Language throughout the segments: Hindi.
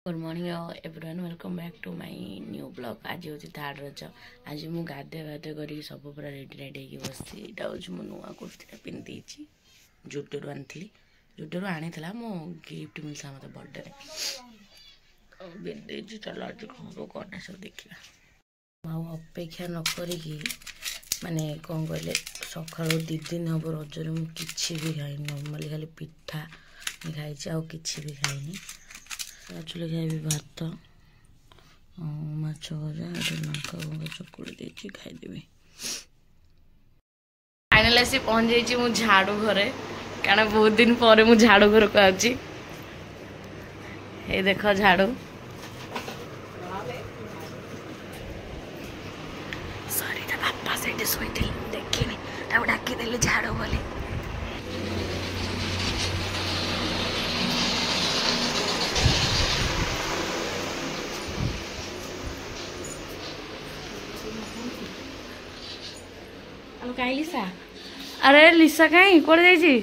Good morning everyone welcome back to my new blog. आज हूँ थर्ड रज। आज मुझे गाधे गाधे कर सब पूरा रेडी रेडी बस यहाँ हूँ मो नुआ कुर्ती पिंधि जुटू आनी जुटू आनी मो गिफ्ट मिलता मत बर्थडे पिंधि। चलो आज कौन सब देखा अपेक्षा नक माने कौन कहले सका 2 दिन हम रजरे मुझे भी खाई नॉर्मली खाली पिठा खाई कि भी खाई एक्चुअली खाइबी भात माछ भजा लंका गुंड चकुड़ी देती खाईदेवी। फाइनल आसी पहुंच जाइए मु झाड़ू घरे कारण बहुत दिन पर मु झाड़ू घर को आउची। ए देख झाड़ू सॉरी ता बापा से सोईथिल देखिनी ता डाकी देली झाड़ू बोली। कहीं लिसा अरे लिसा कहीं कौन जाइए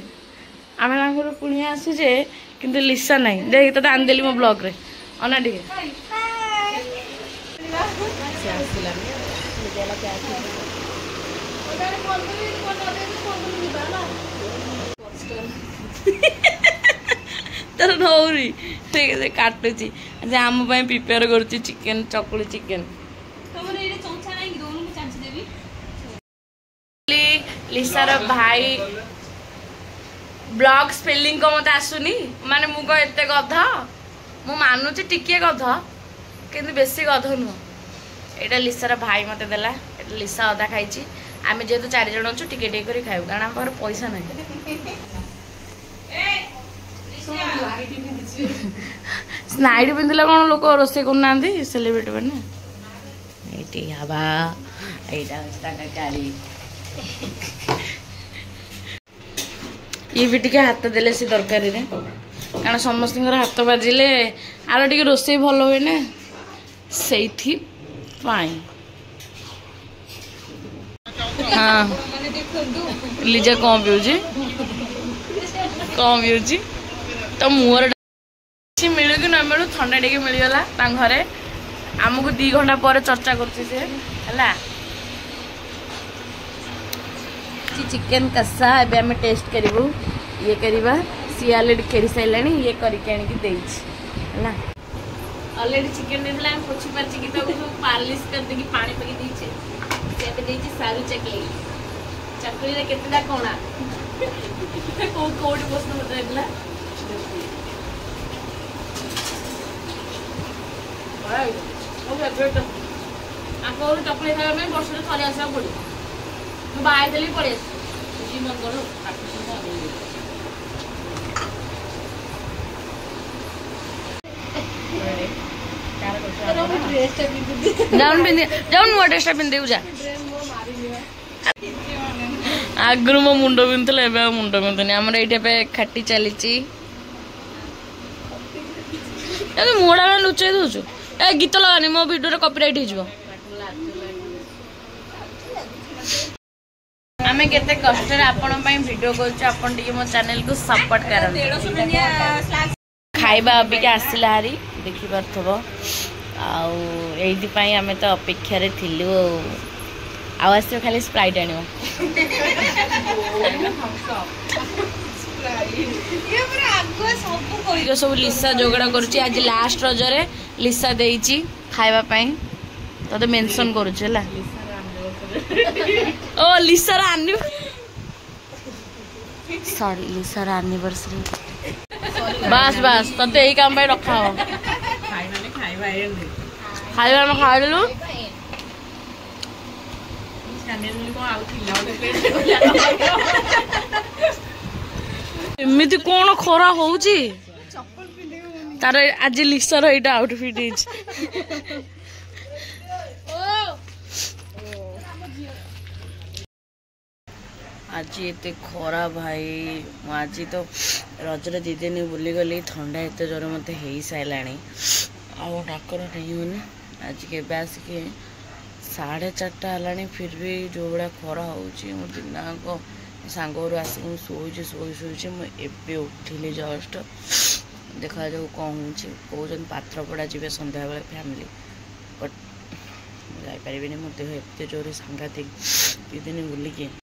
आम पुणिया आसुचे किंतु लिसा नहीं देख तो आनदेली मो ब्लॉग रे अना टे तर नौरी ठीक है काटुची आम प्रिपेयर कर चिकेन चकुली चिकेन लिसार भाई ब्लॉग स्पेलिंग को मत आसुनी माने मु को एते गध मु मानुची टिके गध किंतु बेसी गध नुह। एटा लिसार भाई मते देला एटा लिसा अधा खाइची आमे जेतु 4 जण अछु टिके टिके करी खाइबु कारण हमर पैसा नै। स्नाइड पिंदिला कोन लोक रोसे करनांदी सेलिब्रेट बने एटी हवा एटा तरकारी ये भी टिके हाथ देले से तरकारी रे कारण समस्त हाथ बाजिले आरो टिके रोसे भल हुए ना सेठी पाई। हाँ लिजा कौन पिउजी तो मुहर मिलू कि न मिलू ठंडा टिके मिलगला घरे आमको 2 घंटा पर चर्चा कर चिकेन कसा ए आम टेस्ट करूँ ये करवा सी अलरेडी खेरी सारे ये करके अलरेडी चिकेन देला पोछी पाची की पालिश कर देकी पानी पकी दीचे देची सारू चकली चकली रे केतेटा कोणा को कोड पोस्ट बतैला भाई ओ फेवरेट आको चकली खावा में वर्ष रे थरे आसा पड़ी बाहर देली पड़े मन करो जाऊन नुआ ड्रेस पिंधे जा आगु मो मुंड पिंधुला मुंड पिंधुनी आमर ये खाटी चली मुहड़ा लुचे दौचु ए गीत लगानी मो वीडियो कॉपीराइट हो आमे केते कष्ट आपण वीडियो कर मो चैनल को सपोर्ट कर खाइबा अबिका आसला हारी देखि परथबो आउ आमे तो अपेक्षा रे थिलु आवाज खाली स्प्राइट आनियो जो सब लिसा जोगड़ा करुची आज लास्ट रजरे लिसा देइची खाइबा पई तो मेंशन करूची हला ओ लिसार सॉरी लिसार एनिवर्सरी बस बस तो यही काम पे रखा हो खाइबा में खाइ लु एमिति कोन खरा होउची तार आज लिसार एटा आउटफिट इज आज ये खरा भाई आज तो रजरे 2 दिन बुली गली ठंडा एत जोर मत हो सारा आउ डाकर नहीं होनी आज के आसिक 4:30 है फिर भी जो भाया खरा हो दिनाक सांग आसिक शोचे मुझे उठिली जस्ट देखा जाऊ कौन हो पात्रपड़ा जी सन्ध्या बेले फैमिली बट जापारे मो देह एत जोर सांघातिक 2 दिन बुलिकी